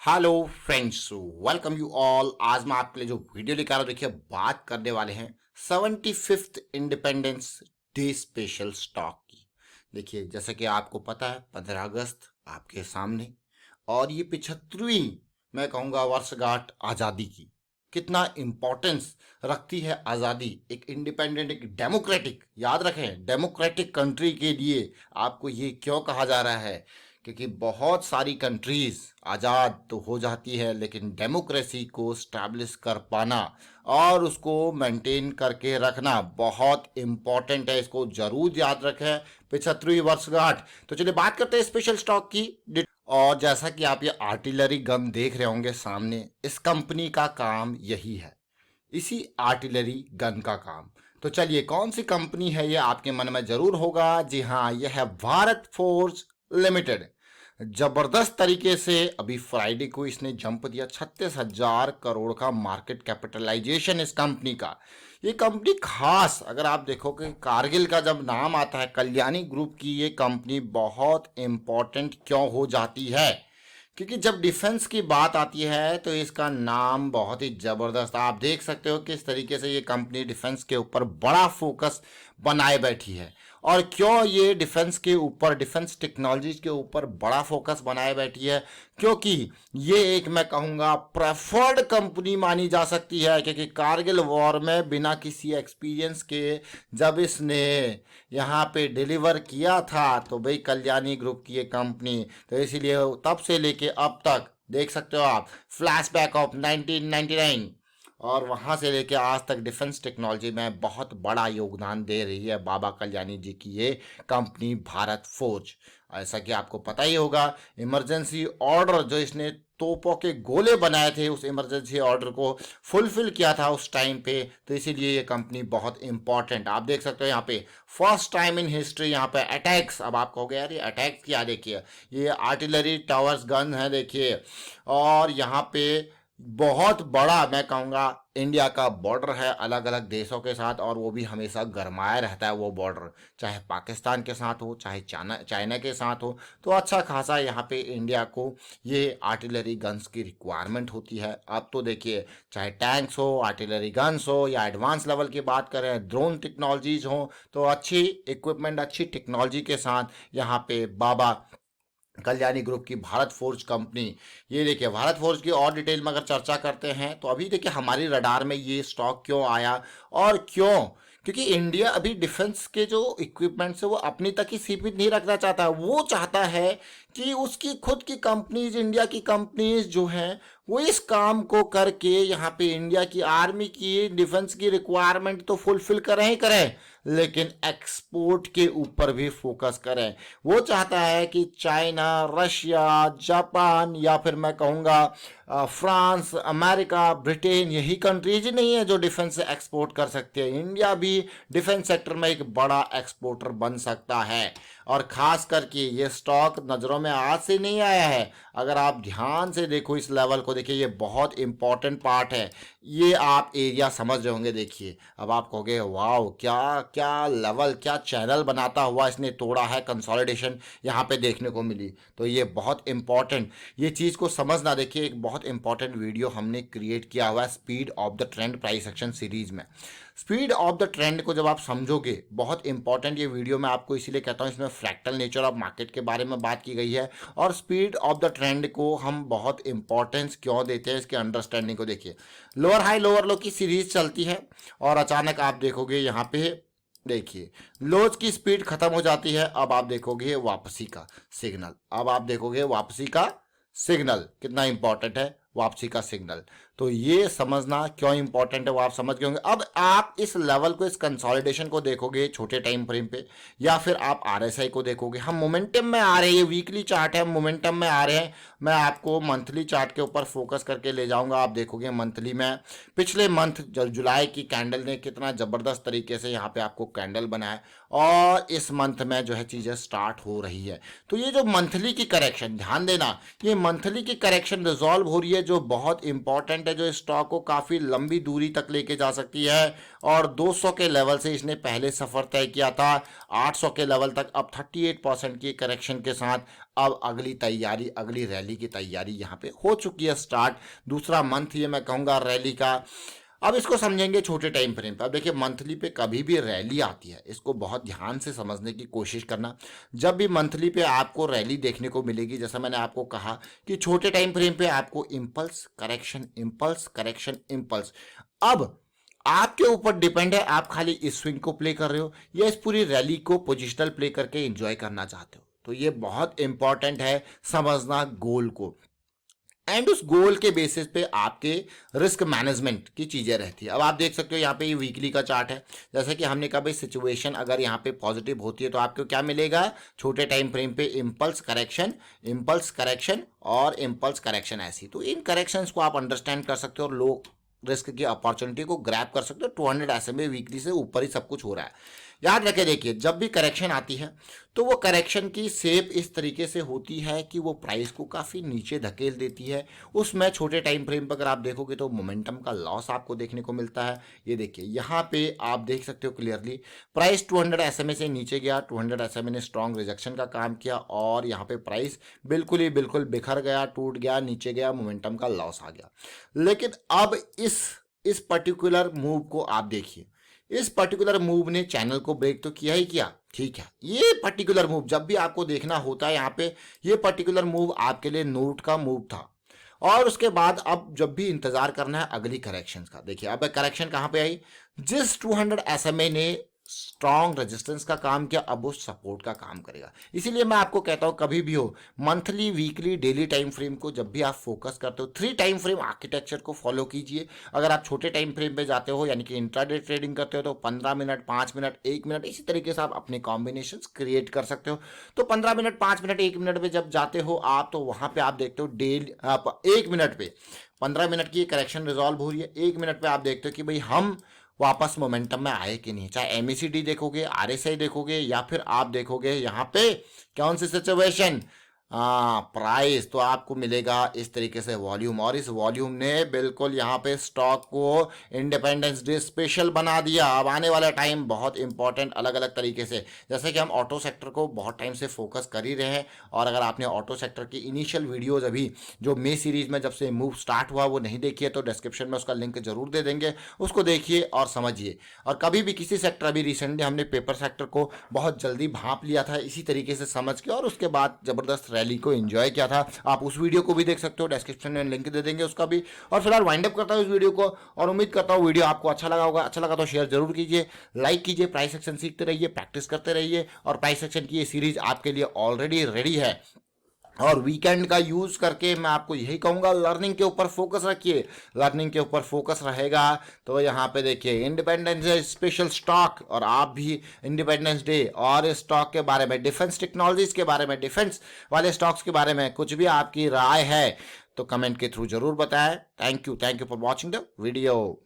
Hello friends, welcome you all. आज मैं आपके लिए जो वीडियो लेकर आ रहा हूं, देखिए बात करने वाले हैं 75th independence day special stock की। देखिए जैसा कि आपको पता है 15 अगस्त आपके सामने, और ये 75वीं मैं कहूँगा वर्षगांठ आज़ादी की। कितना इम्पोर्टेंस रखती है आज़ादी एक इंडिपेंडेंट, एक डेमोक्रेटिक, याद रखें डेमोक्रेटिक कंट्री के लिए। आपको ये क्यों कहा जा रहा है? क्योंकि बहुत सारी कंट्रीज आज़ाद तो हो जाती है, लेकिन डेमोक्रेसी को स्टैब्लिश कर पाना और उसको मेंटेन करके रखना बहुत इम्पॉर्टेंट है। इसको जरूर याद रखें 75वीं वर्षगांठ। तो चलिए बात करते हैं स्पेशल स्टॉक की। और जैसा कि आप ये आर्टिलरी गन देख रहे होंगे सामने, इस कंपनी का काम यही है, इसी आर्टिलरी गन का काम। तो चलिए कौन सी कंपनी है ये आपके मन में जरूर होगा। जी हाँ, यह है भारत फोर्ज लिमिटेड। जबरदस्त तरीके से अभी फ्राइडे को इसने जंप दिया, 36,000 करोड़ का मार्केट कैपिटलाइजेशन इस कंपनी का। ये कंपनी खास, अगर आप देखोगे कारगिल का जब नाम आता है, कल्याणी ग्रुप की ये कंपनी बहुत इंपॉर्टेंट क्यों हो जाती है? क्योंकि जब डिफेंस की बात आती है तो इसका नाम बहुत ही जबरदस्त, आप देख सकते हो किस तरीके से ये कंपनी डिफेंस के ऊपर बड़ा फोकस बनाए बैठी है। और क्यों ये डिफेंस के ऊपर, डिफेंस टेक्नोलॉजीज के ऊपर बड़ा फोकस बनाए बैठी है? क्योंकि ये एक मैं कहूँगा प्रेफर्ड कंपनी मानी जा सकती है। क्योंकि कारगिल वॉर में बिना किसी एक्सपीरियंस के जब इसने यहाँ पे डिलीवर किया था, तो भाई कल्याणी ग्रुप की ये कंपनी, तो इसीलिए तब से लेके अब तक देख सकते हो आप, फ्लैशबैक ऑफ 1999, और वहाँ से लेके आज तक डिफेंस टेक्नोलॉजी में बहुत बड़ा योगदान दे रही है बाबा कल्याणी जी की ये कंपनी भारत फोर्ज। ऐसा कि आपको पता ही होगा, इमरजेंसी ऑर्डर जो इसने तोपों के गोले बनाए थे, उस इमरजेंसी ऑर्डर को फुलफिल किया था उस टाइम पे। तो इसीलिए ये कंपनी बहुत इंपॉर्टेंट, आप देख सकते हो यहाँ पे फर्स्ट टाइम इन हिस्ट्री यहाँ पे अटैक्स। अब आप कहोगे यार ये अटैक्स क्या, देखिए ये आर्टिलरी टावर्स गन है देखिए, और यहाँ पे बहुत बड़ा मैं कहूँगा इंडिया का बॉर्डर है अलग अलग देशों के साथ, और वो भी हमेशा गरमाया रहता है वो बॉर्डर, चाहे पाकिस्तान के साथ हो चाहे चाइना चाइना के साथ हो। तो अच्छा खासा यहाँ पे इंडिया को ये आर्टिलरी गन्स की रिक्वायरमेंट होती है। अब तो देखिए चाहे टैंक्स हो, आर्टिलरी गन्स हो, या एडवांस लेवल की बात करें ड्रोन टेक्नोलॉजीज हो, तो अच्छी इक्विपमेंट, अच्छी टेक्नोलॉजी के साथ यहाँ पे बाबा कल्याणी ग्रुप की भारत फोर्ज कंपनी। ये देखिए भारत फोर्ज की और डिटेल में अगर चर्चा करते हैं, तो अभी देखिए हमारी रडार में ये स्टॉक क्यों आया और क्यों? क्योंकि इंडिया अभी डिफेंस के जो इक्विपमेंट्स है वो अपनी तक ही सीमित नहीं रखना चाहता। वो चाहता है कि उसकी खुद की कंपनीज, इंडिया की कंपनीज जो हैं, वो इस काम को करके यहाँ पे इंडिया की आर्मी की डिफेंस की रिक्वायरमेंट तो फुलफिल करें ही करें, लेकिन एक्सपोर्ट के ऊपर भी फोकस करें। वो चाहता है कि चाइना, रशिया, जापान, या फिर मैं कहूँगा फ्रांस, अमेरिका, ब्रिटेन, यही कंट्रीज ही नहीं है जो डिफेंस एक्सपोर्ट कर सकती है। इंडिया भी डिफेंस सेक्टर में एक बड़ा एक्सपोर्टर बन सकता है। और खास करके ये स्टॉक नज़रों में आज से नहीं आया है, अगर आप ध्यान से देखो इस लेवल को, देखिए ये बहुत इंपॉर्टेंट पार्ट है। ये आप एरिया समझ रहे होंगे, देखिए अब आप कहोगे वाओ क्या क्या लेवल, क्या चैनल बनाता हुआ इसने तोड़ा है, कंसोलिडेशन यहाँ पे देखने को मिली। तो ये बहुत इंपॉर्टेंट, ये चीज़ को समझना। देखिए एक बहुत इंपॉर्टेंट वीडियो हमने क्रिएट किया हुआ है speed of the trend price action series में। स्पीड ऑफ द ट्रेंड को जब आप समझोगे, बहुत इंपॉर्टेंट ये वीडियो मैं आपको इसीलिए कहता हूँ, इसमें फ्रैक्टल नेचर ऑफ मार्केट के बारे में बात की गई है। और स्पीड ऑफ द ट्रेंड को हम बहुत इंपॉर्टेंस क्यों देते हैं, इसके अंडरस्टैंडिंग को देखिए। लोअर हाई लोअर लो की सीरीज चलती है, और अचानक आप देखोगे यहाँ पे देखिए लोज की स्पीड खत्म हो जाती है। अब आप देखोगे वापसी का सिग्नल, अब आप देखोगे वापसी का सिग्नल कितना इंपॉर्टेंट है, वापसी का सिग्नल। तो ये समझना क्यों इंपॉर्टेंट है वो आप समझ गए होंगे। अब आप इस लेवल को, इस कंसोलिडेशन को देखोगे छोटे टाइम फ्रेम पे, या फिर आप आरएसआई को देखोगे। हम मोमेंटम में आ रहे हैं, ये वीकली चार्ट है, हम मोमेंटम में आ रहे हैं। मैं आपको मंथली चार्ट के ऊपर फोकस करके ले जाऊंगा। आप देखोगे मंथली में पिछले मंथ जुलाई की कैंडल ने कितना जबरदस्त तरीके से यहाँ पे आपको कैंडल बनाया, और इस मंथ में जो है चीज़ें स्टार्ट हो रही है। तो ये जो मंथली की करेक्शन, ध्यान देना, ये मंथली की करेक्शन रिजॉल्व हो रही है, जो बहुत इंपॉर्टेंट इंपॉर्टेंट है जो इस स्टॉक को काफी लंबी दूरी तक लेके जा सकती है। और 200 के लेवल से इसने पहले सफर तय किया था 800 के लेवल तक। अब 38% की करेक्शन के साथ अब अगली तैयारी, अगली रैली की तैयारी यहाँ पे हो चुकी है स्टार्ट। दूसरा मंथ ये मैं कहूँगा रैली का। अब इसको समझेंगे छोटे टाइम फ्रेम पे। अब देखिए मंथली पे कभी भी रैली आती है, इसको बहुत ध्यान से समझने की कोशिश करना। जब भी मंथली पे आपको रैली देखने को मिलेगी, जैसा मैंने आपको कहा कि छोटे टाइम फ्रेम पे आपको impulse correction, impulse correction, impulse. अब आपके ऊपर डिपेंड है, आप खाली इस स्विंग को प्ले कर रहे हो या इस पूरी रैली को पोजिशनल प्ले करके एंजॉय करना चाहते हो। तो ये बहुत इंपॉर्टेंट है समझना गोल को, एंड उस गोल के बेसिस पे आपके रिस्क मैनेजमेंट की चीजें रहती है। अब आप देख सकते हो यहाँ पे ये वीकली का चार्ट है। जैसे कि हमने कहा भाई सिचुएशन अगर यहाँ पे पॉजिटिव होती है तो आपको क्या मिलेगा, छोटे टाइम फ्रेम पे इम्पल्स करेक्शन, इम्पल्स करेक्शन और इम्पल्स करेक्शन ऐसी। तो इन करेक्शंस को आप अंडरस्टैंड कर सकते हो और लो रिस्क की अपॉर्चुनिटी को ग्रैब कर सकते हो। 200 SMA वीकली से ऊपर ही सब कुछ हो रहा है। याद रखे, देखिए जब भी करेक्शन आती है तो वो करेक्शन की शेप इस तरीके से होती है कि वो प्राइस को काफ़ी नीचे धकेल देती है। उसमें छोटे टाइम फ्रेम पर अगर आप देखोगे तो मोमेंटम का लॉस आपको देखने को मिलता है। ये देखिए यहाँ पे आप देख सकते हो क्लियरली प्राइस 200 SMA से नीचे गया, 200 SMA ने स्ट्रॉन्ग रिजेक्शन का काम किया और यहाँ पे प्राइस बिल्कुल ही बिल्कुल बिखर गया, टूट गया, नीचे गया, मोमेंटम का लॉस आ गया। लेकिन अब इस पर्टिकुलर मूव को आप देखिए, इस पर्टिकुलर मूव ने चैनल को ब्रेक तो किया ही किया, ठीक है। ये पर्टिकुलर मूव जब भी आपको देखना होता है यहाँ पे, ये पर्टिकुलर मूव आपके लिए नोट का मूव था। और उसके बाद अब जब भी इंतजार करना है अगली करेक्शन का, देखिए अब करेक्शन कहाँ पे आई, जिस 200 SMA ने स्ट्रॉन्ग रेजिस्टेंस का काम किया अब वो सपोर्ट का काम करेगा। इसीलिए मैं आपको कहता हूं कभी भी हो monthly, weekly, daily time frame को जब भी आप फोकस करते हो 3 टाइम फ्रेम आर्किटेक्चर को फॉलो कीजिए। अगर आप छोटे टाइम फ्रेम पे जाते हो यानी कि इंट्राडे ट्रेडिंग करते हो तो 15 मिनट, 5 मिनट, 1 मिनट, इसी तरीके से आप अपने कॉम्बिनेशन क्रिएट कर सकते हो। तो 15 मिनट, 5 मिनट, 1 मिनट पे जब जाते हो आप तो वहां पे आप देखते हो डेली आप 1 मिनट पे 15 मिनट की करेक्शन रिजॉल्व हो रही है, 1 मिनट पे आप देखते हो कि भाई हम वापस मोमेंटम में आए कि नहीं। चाहे एमएसीडी देखोगे, आरएसआई देखोगे या फिर आप देखोगे यहाँ पे कौन सी सिचुएशन, प्राइस, तो आपको मिलेगा इस तरीके से वॉल्यूम। और इस वॉल्यूम ने बिल्कुल यहाँ पे स्टॉक को इंडिपेंडेंस डे स्पेशल बना दिया। अब आने वाला टाइम बहुत इंपॉर्टेंट अलग अलग तरीके से, जैसे कि हम ऑटो सेक्टर को बहुत टाइम से फोकस कर ही रहे हैं। और अगर आपने ऑटो सेक्टर की इनिशियल वीडियोज अभी जो मे सीरीज में जब से मूव स्टार्ट हुआ वो नहीं देखी है तो डिस्क्रिप्शन में उसका लिंक जरूर दे देंगे, उसको देखिए और समझिए। और कभी भी किसी सेक्टर, अभी रिसेंटली हमने पेपर सेक्टर को बहुत जल्दी भांप लिया था इसी तरीके से समझ के, और उसके बाद जबरदस्त रैली को एंजॉय किया था। आप उस वीडियो को भी देख सकते हो, डिस्क्रिप्शन में लिंक दे देंगे उसका भी। और फिलहाल वाइंड अप करता हूं इस वीडियो को और उम्मीद करता हूं वीडियो आपको अच्छा लगा होगा। अच्छा लगा तो शेयर जरूर कीजिए, लाइक कीजिए। प्राइस एक्शन सीखते रहिए, प्रैक्टिस करते रहिए। और प्राइस एक्शन की ये सीरीज आपके लिए ऑलरेडी रेडी है और वीकेंड का यूज करके मैं आपको यही कहूंगा लर्निंग के ऊपर फोकस रखिए। लर्निंग के ऊपर फोकस रहेगा तो यहाँ पे देखिए इंडिपेंडेंस डे स्पेशल स्टॉक, और आप भी इंडिपेंडेंस डे और स्टॉक के बारे में, डिफेंस टेक्नोलॉजीज के बारे में, डिफेंस वाले स्टॉक्स के बारे में कुछ भी आपकी राय है तो कमेंट के थ्रू जरूर बताएं। Thank you for watching the video.